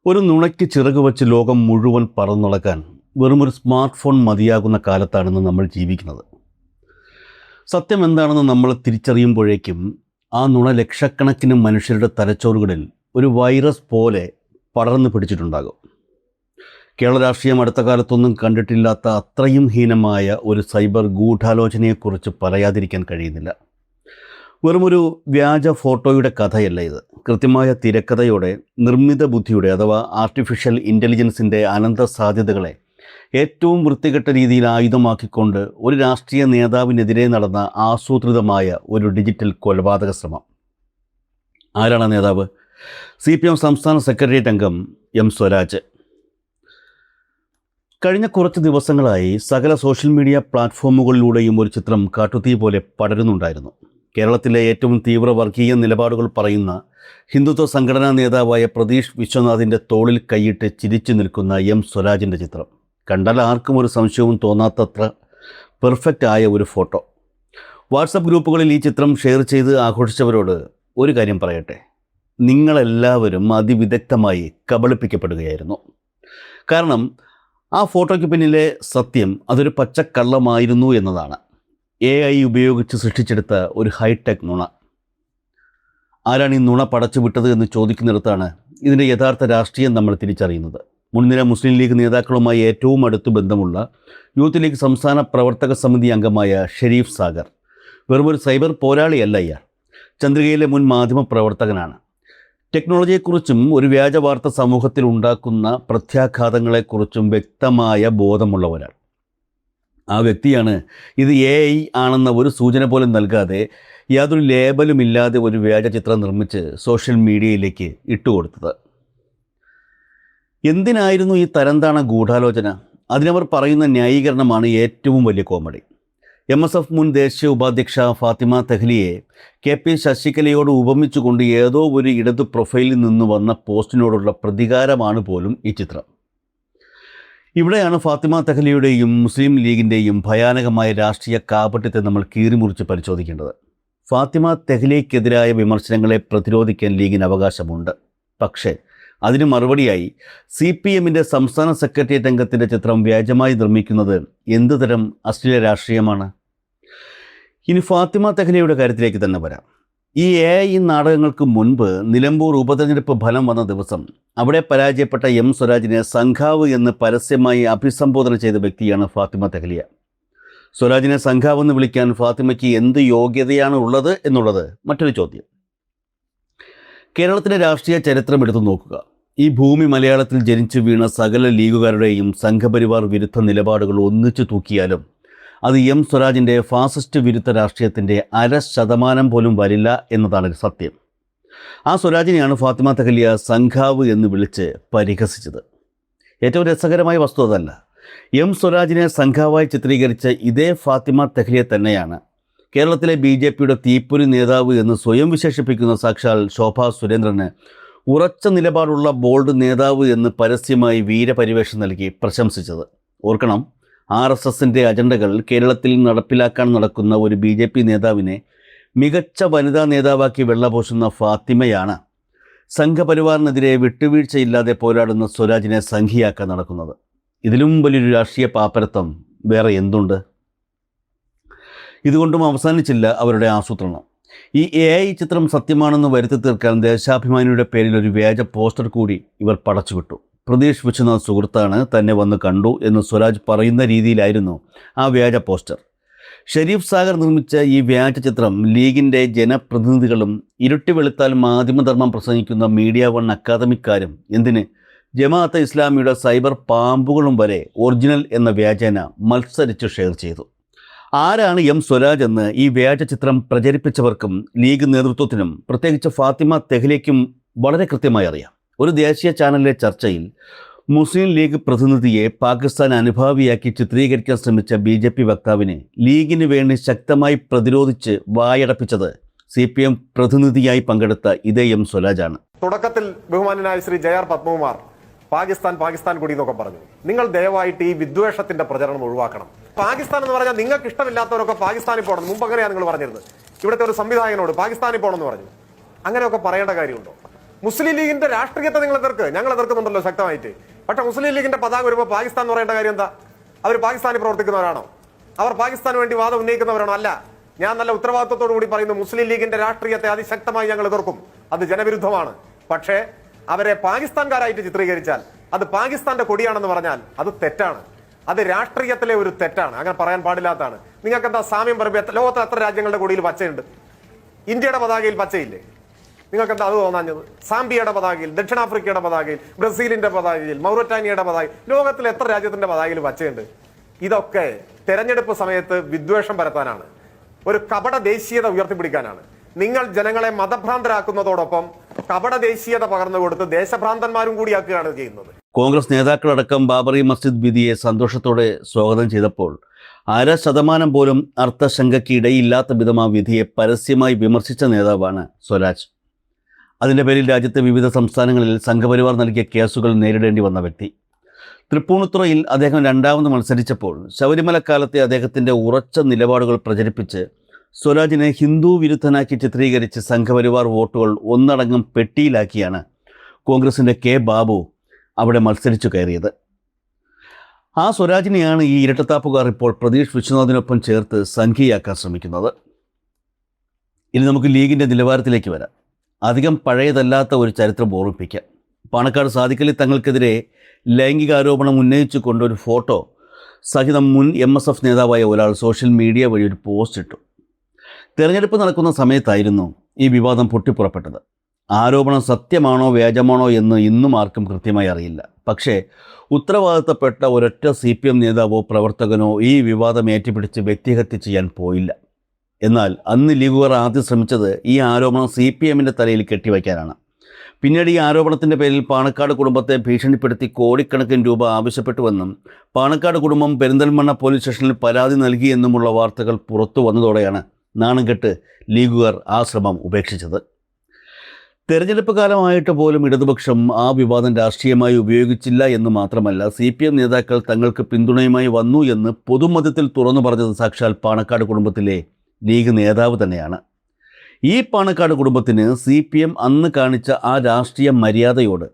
ഒരു നുണയ്ക്ക് ചിറക് വച്ച് ലോകം മുഴുവൻ പറന്നുളക്കാൻ വെറുമൊരു സ്മാർട്ട് ഫോൺ മതിയാകുന്ന കാലത്താണെന്ന് നമ്മൾ ജീവിക്കുന്നത്. സത്യം എന്താണെന്ന് നമ്മൾ തിരിച്ചറിയുമ്പോഴേക്കും ആ നുണ ലക്ഷക്കണക്കിന് മനുഷ്യരുടെ തലച്ചോറുകളിൽ ഒരു വൈറസ് പോലെ പടർന്നു പിടിച്ചിട്ടുണ്ടാകും. കേരള രാഷ്ട്രീയം അടുത്ത കാലത്തൊന്നും കണ്ടിട്ടില്ലാത്ത അത്രയും ഹീനമായ ഒരു സൈബർ ഗൂഢാലോചനയെക്കുറിച്ച് പറയാതിരിക്കാൻ കഴിയുന്നില്ല. വെറുമൊരു വ്യാജ ഫോട്ടോയുടെ കഥയല്ല ഇത്. കൃത്യമായ തിരക്കഥയോടെ, നിർമ്മിത ബുദ്ധിയുടെ അഥവാ ആർട്ടിഫിഷ്യൽ ഇൻ്റലിജൻസിൻ്റെ അനന്ത സാധ്യതകളെ ഏറ്റവും വൃത്തികെട്ട രീതിയിൽ ആയുധമാക്കിക്കൊണ്ട് ഒരു രാഷ്ട്രീയ നേതാവിനെതിരെ നടന്ന ആസൂത്രിതമായ ഒരു ഡിജിറ്റൽ കൊലപാതക ശ്രമം. ആരാണ് നേതാവ്? CPM സംസ്ഥാന സെക്രട്ടേറിയറ്റ് അംഗം M സ്വരാജ്. കഴിഞ്ഞ കുറച്ച് ദിവസങ്ങളായി സകല സോഷ്യൽ മീഡിയ പ്ലാറ്റ്ഫോമുകളിലൂടെയും ഒരു ചിത്രം കാട്ടുതീ പോലെ പടരുന്നുണ്ടായിരുന്നു. കേരളത്തിലെ ഏറ്റവും തീവ്ര വർഗീയ നിലപാടുകൾ പറയുന്ന ഹിന്ദുത്വ സംഘടനാ നേതാവായ പ്രതീഷ് വിശ്വനാഥിൻ്റെ തോളിൽ കൈയിട്ട് ചിരിച്ചു നിൽക്കുന്ന M സ്വരാജിൻ്റെ ചിത്രം. കണ്ടാൽ ആർക്കും ഒരു സംശയവും തോന്നാത്തത്ര പെർഫെക്റ്റ് ആയ ഒരു ഫോട്ടോ. വാട്സപ്പ് ഗ്രൂപ്പുകളിൽ ഈ ചിത്രം ഷെയർ ചെയ്ത് ആഘോഷിച്ചവരോട് ഒരു കാര്യം പറയട്ടെ, നിങ്ങളെല്ലാവരും അതിവിദഗ്ധമായി കബളിപ്പിക്കപ്പെടുകയായിരുന്നു. കാരണം ആ ഫോട്ടോയ്ക്ക് പിന്നിലെ സത്യം അതൊരു പച്ചക്കള്ളമായിരുന്നു എന്നതാണ്. AI ഉപയോഗിച്ച് സൃഷ്ടിച്ചെടുത്ത ഒരു ഹൈടെക് നുണ. ആരാണ് ഈ നുണ പടച്ചുവിട്ടത് എന്ന് ചോദിക്കുന്നിടത്താണ് ഇതിൻ്റെ യഥാർത്ഥ രാഷ്ട്രീയം നമ്മൾ തിരിച്ചറിയുന്നത്. മുൻനിര മുസ്ലിം ലീഗ് നേതാക്കളുമായി ഏറ്റവും അടുത്ത് ബന്ധമുള്ള യൂത്ത് ലീഗ് സംസ്ഥാന പ്രവർത്തക സമിതി അംഗമായ ഷെരീഫ് സാഗർ വെറുമൊരു സൈബർ പോരാളിയല്ല. ഇയാൾ ചന്ദ്രികയിലെ മുൻ മാധ്യമ പ്രവർത്തകനാണ്. ടെക്നോളജിയെക്കുറിച്ചും ഒരു വ്യാജ വാർത്ത സമൂഹത്തിൽ ഉണ്ടാക്കുന്ന പ്രത്യാഘാതങ്ങളെക്കുറിച്ചും വ്യക്തമായ ബോധമുള്ള ഒരാൾ. ആ വ്യക്തിയാണ് ഇത് AI ആണെന്ന ഒരു സൂചന പോലും നൽകാതെ, യാതൊരു ലേബലുമില്ലാതെ ഒരു വ്യാജ ചിത്രം നിർമ്മിച്ച് സോഷ്യൽ മീഡിയയിലേക്ക് ഇട്ടുകൊടുത്തത്. എന്തിനായിരുന്നു ഈ തരംതാണ ഗൂഢാലോചന? അതിനവർ പറയുന്ന ന്യായീകരണമാണ് ഏറ്റവും വലിയ കോമഡി. MSF മുൻ ദേശീയ ഉപാധ്യക്ഷ ഫാത്തിമ തെഹ്ലിയെ KP ശശികലയോട് ഉപമിച്ചുകൊണ്ട് ഏതോ ഒരു ഇടതു പ്രൊഫൈലിൽ നിന്ന് വന്ന പോസ്റ്റിനോടുള്ള പ്രതികാരമാണ് പോലും ഈ ചിത്രം. ഇവിടെയാണ് ഫാത്തിമ തെഹ്ലിയുടെയും മുസ്ലിം ലീഗിൻ്റെയും ഭയാനകമായ രാഷ്ട്രീയ കാപട്യത്തെ നമ്മൾ കീറിമുറിച്ച് പരിശോധിക്കേണ്ടത്. ഫാത്തിമ തെഹ്ലിക്കെതിരായ വിമർശനങ്ങളെ പ്രതിരോധിക്കാൻ ലീഗിന് അവകാശമുണ്ട്. പക്ഷേ അതിന് മറുപടിയായി CPMൻ്റെ സംസ്ഥാന സെക്രട്ടേറിയറ്റ് അംഗത്തിൻ്റെ ചിത്രം വ്യാജമായി നിർമ്മിക്കുന്നത് എന്തുതരം അശ്ലീല രാഷ്ട്രീയമാണ്? ഇനി ഫാത്തിമ തെഹ്ലിയുടെ കാര്യത്തിലേക്ക് തന്നെ വരാം. ഈ AI നാടകങ്ങൾക്ക് മുൻപ് നിലമ്പൂർ ഉപതെരഞ്ഞെടുപ്പ് ഫലം വന്ന ദിവസം അവിടെ പരാജയപ്പെട്ട M സ്വരാജിനെ സംഘാവ് എന്ന് പരസ്യമായി അഭിസംബോധന ചെയ്ത വ്യക്തിയാണ് ഫാത്തിമ തെഹ്ലിയ. സ്വരാജിനെ സംഘാവെന്ന് വിളിക്കാൻ ഫാത്തിമയ്ക്ക് എന്ത് യോഗ്യതയാണ് ഉള്ളത് എന്നുള്ളത് മറ്റൊരു ചോദ്യം. കേരളത്തിലെ രാഷ്ട്രീയ ചരിത്രം എടുത്തു നോക്കുക. ഈ ഭൂമി മലയാളത്തിൽ ജനിച്ചു വീണ സകല ലീഗുകാരുടെയും സംഘപരിവാർ വിരുദ്ധ നിലപാടുകൾ ഒന്നിച്ചു തൂക്കിയാലും അത് M സ്വരാജിൻ്റെ ഫാസിസ്റ്റ് വിരുദ്ധ രാഷ്ട്രീയത്തിൻ്റെ 0.5% പോലും വരില്ല എന്നതാണ് സത്യം. ആ സ്വരാജിനെയാണ് ഫാത്തിമ തെഹ്ലിയ സംഘാവ് എന്ന് വിളിച്ച് പരിഹസിച്ചത്. ഏറ്റവും രസകരമായ വസ്തുത അതല്ല. M സ്വരാജിനെ സംഘാവായി ചിത്രീകരിച്ച ഇതേ ഫാത്തിമ തെഹ്ലിയെ തന്നെയാണ് കേരളത്തിലെ BJPയുടെ തീപ്പൊരി നേതാവ് എന്ന് സ്വയം വിശേഷിപ്പിക്കുന്ന സാക്ഷാൽ ശോഭാ സുരേന്ദ്രന് ഉറച്ച നിലപാടുള്ള ബോൾഡ് നേതാവ് എന്ന് പരസ്യമായി വീരപരിവേഷം നൽകി പ്രശംസിച്ചത്. ഓർക്കണം, RSSൻ്റെ അജണ്ടകൾ കേരളത്തിൽ നടപ്പിലാക്കാൻ നടക്കുന്ന ഒരു BJP നേതാവിനെ മികച്ച വനിതാ നേതാവാക്കി വെള്ളപൂശുന്ന ഫാത്തിമയാണ് സംഘപരിവാറിനെതിരെ വിട്ടുവീഴ്ചയില്ലാതെ പോരാടുന്ന സ്വരാജിനെ സംഘിയാക്കാൻ നടക്കുന്നത്. ഇതിലും വലിയൊരു രാഷ്ട്രീയ പാപ്പരത്വം വേറെ എന്തുണ്ട്? ഇതുകൊണ്ടും അവസാനിച്ചില്ല അവരുടെ ആസൂത്രണം. ഈ AI ചിത്രം സത്യമാണെന്ന് വരുത്തി തീർക്കാൻ ദേശാഭിമാനിയുടെ പേരിൽ ഒരു വ്യാജ പോസ്റ്റർ കൂടി ഇവർ പടച്ചുവിട്ടു. പ്രതീഷ് വിശ്വനാഥ് സുഹൃത്താണ്, തന്നെ വന്ന് കണ്ടു എന്ന് സ്വരാജ് പറയുന്ന രീതിയിലായിരുന്നു ആ വ്യാജ പോസ്റ്റർ. ഷെരീഫ് സാഗർ നിർമ്മിച്ച ഈ വ്യാജ ചിത്രം ലീഗിൻ്റെ ജനപ്രതിനിധികളും ഇരുട്ടി വെളുത്താൽ മാധ്യമധർമ്മം പ്രസംഗിക്കുന്ന മീഡിയ വൺ അക്കാദമിക്കാരും, എന്തിന് ജമാഅത്തെ ഇസ്ലാമിയുടെ സൈബർ പാമ്പുകളും വരെ ഒറിജിനൽ എന്ന വ്യാജേന മത്സരിച്ച് ഷെയർ ചെയ്തു. ആരാണ് M സ്വരാജ് എന്ന് ഈ വ്യാജ ചിത്രം പ്രചരിപ്പിച്ചവർക്കും ലീഗ് നേതൃത്വത്തിനും പ്രത്യേകിച്ച് ഫാത്തിമ തെഹ്ലിയയ്ക്കും വളരെ കൃത്യമായി അറിയാം. ഒരു ദേശീയ ചാനലിലെ ചർച്ചയിൽ മുസ്ലിം ലീഗ് പ്രതിനിധിയെ പാകിസ്ഥാൻ അനുഭാവിയാക്കി ചിത്രീകരിക്കാൻ ശ്രമിച്ച BJP വക്താവിനെ ലീഗിന് വേണ്ടി ശക്തമായി പ്രതിരോധിച്ച് വായടപ്പിച്ചത് CPM പ്രതിനിധിയായി പങ്കെടുത്ത ഇതേ M സ്വരാജാണ്. തുടക്കത്തിൽ ബഹുമാനനായ ശ്രീ JR പത്മകുമാർ പാകിസ്ഥാൻ കൂടി എന്നൊക്കെ പറഞ്ഞു. നിങ്ങൾ ദയവായിട്ട് ഈ വിദ്വേഷത്തിന്റെ പ്രചരണം ഒഴിവാക്കണം. പാകിസ്ഥാൻ എന്ന് പറഞ്ഞാൽ നിങ്ങൾക്ക് ഇഷ്ടമില്ലാത്തവരൊക്കെ പാകിസ്ഥാനിൽ പോകണം. മുമ്പ് അങ്ങനെയാണ് നിങ്ങൾ പറഞ്ഞിരുന്നത്. ഇവിടുത്തെ ഒരു സംവിധായകനോട് പാകിസ്ഥാനിൽ പോകണമെന്ന് പറഞ്ഞു. അങ്ങനെയൊക്കെ പറയേണ്ട കാര്യമുണ്ടോ? മുസ്ലിം ലീഗിന്റെ രാഷ്ട്രീയത്തെ നിങ്ങൾ എതിർക്ക്, ഞങ്ങൾ എതിർക്കുന്നുണ്ടല്ലോ ശക്തമായിട്ട്. പക്ഷെ മുസ്ലിം ലീഗിന്റെ പതാക വരുമ്പോൾ പാകിസ്ഥാൻ എന്ന് പറയേണ്ട കാര്യം എന്താ? അവർ പാകിസ്ഥാനിൽ പ്രവർത്തിക്കുന്നവരാണോ? അവർ പാകിസ്ഥാന് വേണ്ടി വാദം ഉന്നയിക്കുന്നവരാണോ? അല്ല. ഞാൻ നല്ല ഉത്തരവാദിത്വത്തോടു കൂടി പറയുന്നു, മുസ്ലിം ലീഗിന്റെ രാഷ്ട്രീയത്തെ അതിശക്തമായി ഞങ്ങൾ എതിർക്കും. അത് ജനവിരുദ്ധമാണ്. പക്ഷേ അവരെ പാകിസ്ഥാൻകാരായിട്ട് ചിത്രീകരിച്ചാൽ, അത് പാകിസ്ഥാന്റെ കൊടിയാണെന്ന് പറഞ്ഞാൽ അത് തെറ്റാണ്. അത് രാഷ്ട്രീയത്തിലെ ഒരു തെറ്റാണ്. അങ്ങനെ പറയാൻ പാടില്ലാത്തതാണ്. നിങ്ങൾക്ക് എന്താ സാമ്യം പറയുമ്പോൾ ലോകത്തെ എത്ര രാജ്യങ്ങളുടെ കൊടിയിൽ പച്ചയുണ്ട്? ഇന്ത്യയുടെ പതാകയിൽ പച്ചയില്ലേ? നിങ്ങൾക്ക് എന്താ അത് തോന്നാഞ്ഞത്? സാംബിയയുടെ പതാകയിൽ, ദക്ഷിണാഫ്രിക്കയുടെ പതാകയിൽ, ബ്രസീലിന്റെ പതാകയിൽ, മൗററ്റാനിയയുടെ പതാകയിൽ, ലോകത്തിലെ എത്ര രാജ്യത്തിന്റെ പതാകയിൽ പച്ചയുണ്ട്? ഇതൊക്കെ തെരഞ്ഞെടുപ്പ് സമയത്ത് വിദ്വേഷം പരത്താനാണ്, ഒരു കപട ദേശീയത ഉയർത്തിപ്പിടിക്കാനാണ്. നിങ്ങൾ ജനങ്ങളെ മതഭ്രാന്തരാക്കുന്നതോടൊപ്പം കപട ദേശീയത പകർന്നു കൊടുത്ത് ദേശഭ്രാന്തന്മാരും കൂടിയാക്കുകയാണ് ചെയ്യുന്നത്. കോൺഗ്രസ് നേതാക്കളടക്കം ബാബറി മസ്ജിദ് വിധിയെ സന്തോഷത്തോടെ സ്വാഗതം ചെയ്തപ്പോൾ 1% പോലും അർത്ഥശങ്കയ്ക്ക് ഇടയില്ലാത്ത വിധം ആ വിധിയെ പരസ്യമായി വിമർശിച്ച നേതാവാണ് സ്വരാജ്. അതിൻ്റെ പേരിൽ രാജ്യത്തെ വിവിധ സംസ്ഥാനങ്ങളിൽ സംഘപരിവാർ നൽകിയ കേസുകൾ നേരിടേണ്ടി വന്ന വ്യക്തി. തൃപ്പൂണിത്തുറയിൽ അദ്ദേഹം രണ്ടാമത് മത്സരിച്ചപ്പോൾ ശബരിമല കാലത്തെ അദ്ദേഹത്തിൻ്റെ ഉറച്ച നിലപാടുകൾ പ്രചരിപ്പിച്ച് സ്വരാജിനെ ഹിന്ദു വിരുദ്ധനാക്കി ചിത്രീകരിച്ച് സംഘപരിവാർ വോട്ടുകൾ ഒന്നടങ്കം പെട്ടിയിലാക്കിയാണ് കോൺഗ്രസിൻ്റെ കെ ബാബു അവിടെ മത്സരിച്ചു കയറിയത്. ആ സ്വരാജിനെയാണ് ഈ ഇരട്ടത്താപ്പുകാർ ഇപ്പോൾ പ്രതീഷ് വിശ്വനാഥിനൊപ്പം ചേർത്ത് സംഖ്യയാക്കാൻ ശ്രമിക്കുന്നത്. ഇനി നമുക്ക് ലീഗിൻ്റെ നിലവാരത്തിലേക്ക് വരാം. അധികം പഴയതല്ലാത്ത ഒരു ചരിത്രം ഓർമ്മിപ്പിക്കാം. പാണക്കാട് സാദിഖലി തങ്ങൾക്കെതിരെ ലൈംഗികാരോപണം ഉന്നയിച്ചു കൊണ്ടൊരു ഫോട്ടോ സഹിതം മുൻ MSF നേതാവായ ഒരാൾ സോഷ്യൽ മീഡിയ വഴി ഒരു പോസ്റ്റ് ഇട്ടു. തെരഞ്ഞെടുപ്പ് നടക്കുന്ന സമയത്തായിരുന്നു ഈ വിവാദം പൊട്ടിപ്പുറപ്പെട്ടത്. ആരോപണം സത്യമാണോ വ്യാജമാണോ എന്ന് ഇന്നും ആർക്കും കൃത്യമായി അറിയില്ല. പക്ഷേ ഉത്തരവാദിത്തപ്പെട്ട ഒരൊറ്റ CPM നേതാവോ പ്രവർത്തകനോ ഈ വിവാദം ഏറ്റുപിടിച്ച് വ്യക്തിഹത്യ ചെയ്യാൻ പോയില്ല. എന്നാൽ അന്ന് ലീഗുകാർ ആദ്യം ശ്രമിച്ചത് ഈ ആരോപണം CPMൻ്റെ തലയിൽ കെട്ടിവയ്ക്കാനാണ്. പിന്നീട് ഈ ആരോപണത്തിൻ്റെ പേരിൽ പാണക്കാട് കുടുംബത്തെ ഭീഷണിപ്പെടുത്തി കോടിക്കണക്കിന് രൂപ ആവശ്യപ്പെട്ടുവെന്നും പാണക്കാട് കുടുംബം പെരിന്തൽമണ്ണ പോലീസ് സ്റ്റേഷനിൽ പരാതി നൽകിയെന്നുമുള്ള വാർത്തകൾ പുറത്തു വന്നതോടെയാണ് നാണം കെട്ട് ലീഗുകാർ ആ ശ്രമം ഉപേക്ഷിച്ചത്. തെരഞ്ഞെടുപ്പ് കാലമായിട്ട് പോലും ഇടതുപക്ഷം ആ വിവാദം രാഷ്ട്രീയമായി ഉപയോഗിച്ചില്ല എന്ന് മാത്രമല്ല, CPM നേതാക്കൾ തങ്ങൾക്ക് പിന്തുണയുമായി വന്നു എന്ന് പൊതുമധ്യത്തിൽ തുറന്നു പറഞ്ഞത് സാക്ഷാൽ പാണക്കാട് കുടുംബത്തിലെ ലീഗ് നേതാവ് തന്നെയാണ്. ഈ പാണക്കാട് കുടുംബത്തിന് CPM അന്ന് കാണിച്ച ആ രാഷ്ട്രീയ മര്യാദയോട്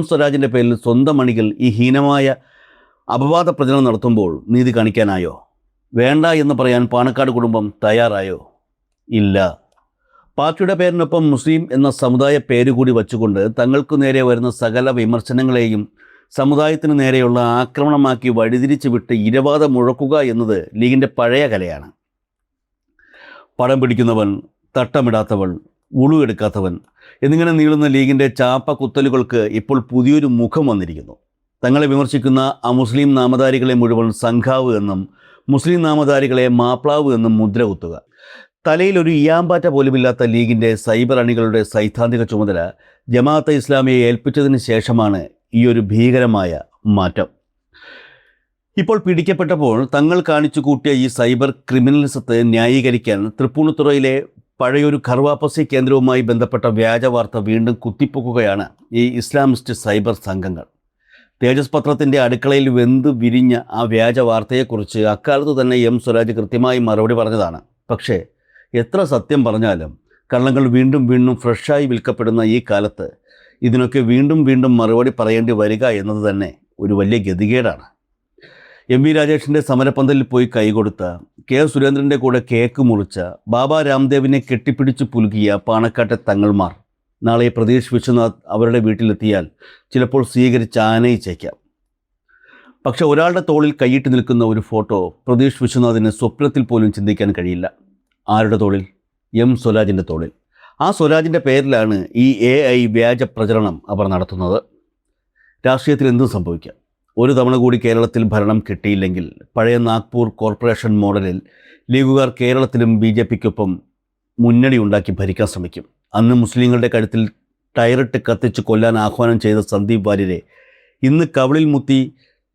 സ്വരാജിൻ്റെ പേരിൽ സ്വന്തം അണികൾ ഈ ഹീനമായ അപവാദ പ്രചരണം നടത്തുമ്പോൾ നീതി കാണിക്കാനായോ? വേണ്ട എന്ന് പറയാൻ പാണക്കാട് കുടുംബം തയ്യാറായോ? ഇല്ല. പാർട്ടിയുടെ പേരിനൊപ്പം മുസ്ലിം എന്ന സമുദായ പേരുകൂടി വച്ചുകൊണ്ട് തങ്ങൾക്കു നേരെ വരുന്ന സകല വിമർശനങ്ങളെയും സമുദായത്തിന് നേരെയുള്ള ആക്രമണമാക്കി വഴിതിരിച്ചു വിട്ട് ഇരവാദം മുഴക്കുക എന്നത് ലീഗിൻ്റെ പഴയ കലയാണ്. പടം പിടിക്കുന്നവൻ, തട്ടമിടാത്തവൻ, ഉളു എടുക്കാത്തവൻ എന്നിങ്ങനെ നീളുന്ന ലീഗിൻ്റെ ചാപ്പ കുത്തലുകൾക്ക് ഇപ്പോൾ പുതിയൊരു മുഖം വന്നിരിക്കുന്നു. തങ്ങളെ വിമർശിക്കുന്ന അമുസ്ലിം നാമധാരികളെ മുഴുവൻ സംഘാവ് എന്നും മുസ്ലിം നാമധാരികളെ മാപ്ലാവ് എന്നും മുദ്ര കുത്തുക. തലയിൽ ഒരു ഇയാമ്പാറ്റ പോലുമില്ലാത്ത ലീഗിൻ്റെ സൈബർ അണികളുടെ സൈദ്ധാന്തിക ചുമതല ജമാഅത്തെ ഇസ്ലാമിയെ ഏൽപ്പിച്ചതിന് ശേഷമാണ് ഈ ഒരു ഭീകരമായ മാറ്റം. ഇപ്പോൾ പിടിക്കപ്പെട്ടപ്പോൾ തങ്ങൾ കാണിച്ചു കൂട്ടിയ ഈ സൈബർ ക്രിമിനലിസത്തെ ന്യായീകരിക്കാൻ തൃപ്പൂണിത്തുറയിലെ പഴയൊരു ഖർവാപ്പസി കേന്ദ്രവുമായി ബന്ധപ്പെട്ട വ്യാജ വാർത്ത വീണ്ടും കുത്തിപ്പൊക്കുകയാണ് ഈ ഇസ്ലാമിസ്റ്റ് സൈബർ സംഘങ്ങൾ. തേജസ് പത്രത്തിൻ്റെ അടുക്കളയിൽ വെന്ത് വിരിഞ്ഞ ആ വ്യാജ വാർത്തയെക്കുറിച്ച് അക്കാലത്ത് തന്നെ സ്വരാജ് കൃത്യമായി മറുപടി പറഞ്ഞതാണ്. പക്ഷേ എത്ര സത്യം പറഞ്ഞാലും കള്ളങ്ങൾ വീണ്ടും വീണ്ടും ഫ്രഷായി വിൽക്കപ്പെടുന്ന ഈ കാലത്ത് ഇതിനൊക്കെ വീണ്ടും വീണ്ടും മറുപടി പറയേണ്ടി വരിക എന്നത് തന്നെ ഒരു വലിയ ഗതികേടാണ്. MV രാജേഷിൻ്റെ സമരപ്പന്തലിൽ പോയി കൈകൊടുത്ത, K സുരേന്ദ്രൻ്റെ കൂടെ കേക്ക് മുറിച്ച, ബാബ രാംദേവിനെ കെട്ടിപ്പിടിച്ച് പുലുകിയ പാണക്കാട്ടെ തങ്ങൾമാർ നാളെ പ്രതീഷ് വിശ്വനാഥ് അവരുടെ വീട്ടിലെത്തിയാൽ ചിലപ്പോൾ സ്വീകരിച്ച് ആനയിച്ചേക്കാം. പക്ഷെ ഒരാളുടെ തോളിൽ കൈയിട്ട് നിൽക്കുന്ന ഒരു ഫോട്ടോ പ്രതീഷ് വിശ്വനാഥിന് സ്വപ്നത്തിൽ പോലും ചിന്തിക്കാൻ കഴിയില്ല. ആരുടെ തോളിൽ? സ്വരാജിൻ്റെ തോളിൽ. ആ സ്വരാജിൻ്റെ പേരിലാണ് ഈ AI വ്യാജ പ്രചരണം അവർ നടത്തുന്നത്. രാഷ്ട്രീയത്തിൽ എന്തും സംഭവിക്കാം. ഒരു തവണ കൂടി കേരളത്തിൽ ഭരണം കിട്ടിയില്ലെങ്കിൽ പഴയ നാഗ്പൂർ കോർപ്പറേഷൻ മോഡലിൽ ലീഗുകാർ കേരളത്തിലും BJPക്കൊപ്പം മുന്നണി ഉണ്ടാക്കി ഭരിക്കാൻ ശ്രമിക്കും. അന്ന് മുസ്ലിങ്ങളുടെ കഴുത്തിൽ ടയറിട്ട് കത്തിച്ച് കൊല്ലാൻ ആഹ്വാനം ചെയ്ത സന്ദീപ് വാര്യരെ ഇന്ന് കവിളിൽ മുത്തി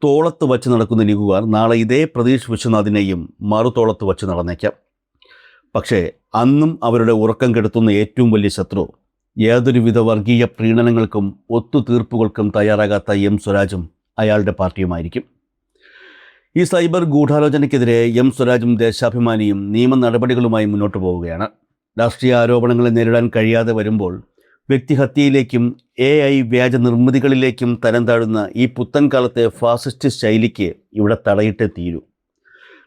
തോളത്ത് വച്ച് നടക്കുന്ന ലീഗുകാർ നാളെ ഇതേ പ്രതീഷ് വിശ്വനാഥിനെയും മറുതോളത്ത് വച്ച് നടന്നേക്കാം. പക്ഷേ അന്നും അവരുടെ ഉറക്കം കെടുത്തുന്ന ഏറ്റവും വലിയ ശത്രു യാതൊരുവിധ വർഗീയ പ്രീണനങ്ങൾക്കും ഒത്തുതീർപ്പുകൾക്കും തയ്യാറാകാത്ത സ്വരാജും അയാളുടെ പാർട്ടിയുമായിരിക്കും. ഈ സൈബർ ഗൂഢാലോചനയ്ക്കെതിരെ സ്വരാജും ദേശാഭിമാനിയും നിയമ നടപടികളുമായി മുന്നോട്ട് പോവുകയാണ്. രാഷ്ട്രീയ ആരോപണങ്ങളെ നേരിടാൻ കഴിയാതെ വരുമ്പോൾ വ്യക്തിഹത്യയിലേക്കും AI വ്യാജ നിർമ്മിതികളിലേക്കും തരം താഴുന്ന ഈ പുത്തൻ കാലത്തെ ഫാസിസ്റ്റ് ശൈലിക്ക് ഇവിടെ തടയിട്ടേ തീരൂ.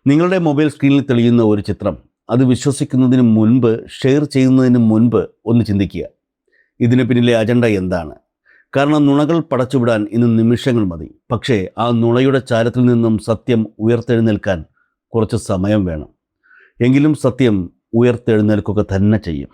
നിങ്ങളുടെ മൊബൈൽ സ്ക്രീനിൽ തെളിയുന്ന ഒരു ചിത്രം അത് വിശ്വസിക്കുന്നതിന് മുൻപ്, ഷെയർ ചെയ്യുന്നതിന് മുൻപ് ഒന്ന് ചിന്തിക്കുക, ഇതിന് പിന്നിലെ അജണ്ട എന്താണ്? കാരണം നുണകൾ പടച്ചുവിടാൻ ഇന്ന് നിമിഷങ്ങൾ മതി. പക്ഷേ ആ നുണയുടെ ചാരത്തിൽ നിന്നും സത്യം ഉയർത്തെഴുന്നേൽക്കാൻ കുറച്ച് സമയം വേണം. എങ്കിലും സത്യം ഉയർത്തെഴുന്നേൽക്കുക തന്നെ ചെയ്യും.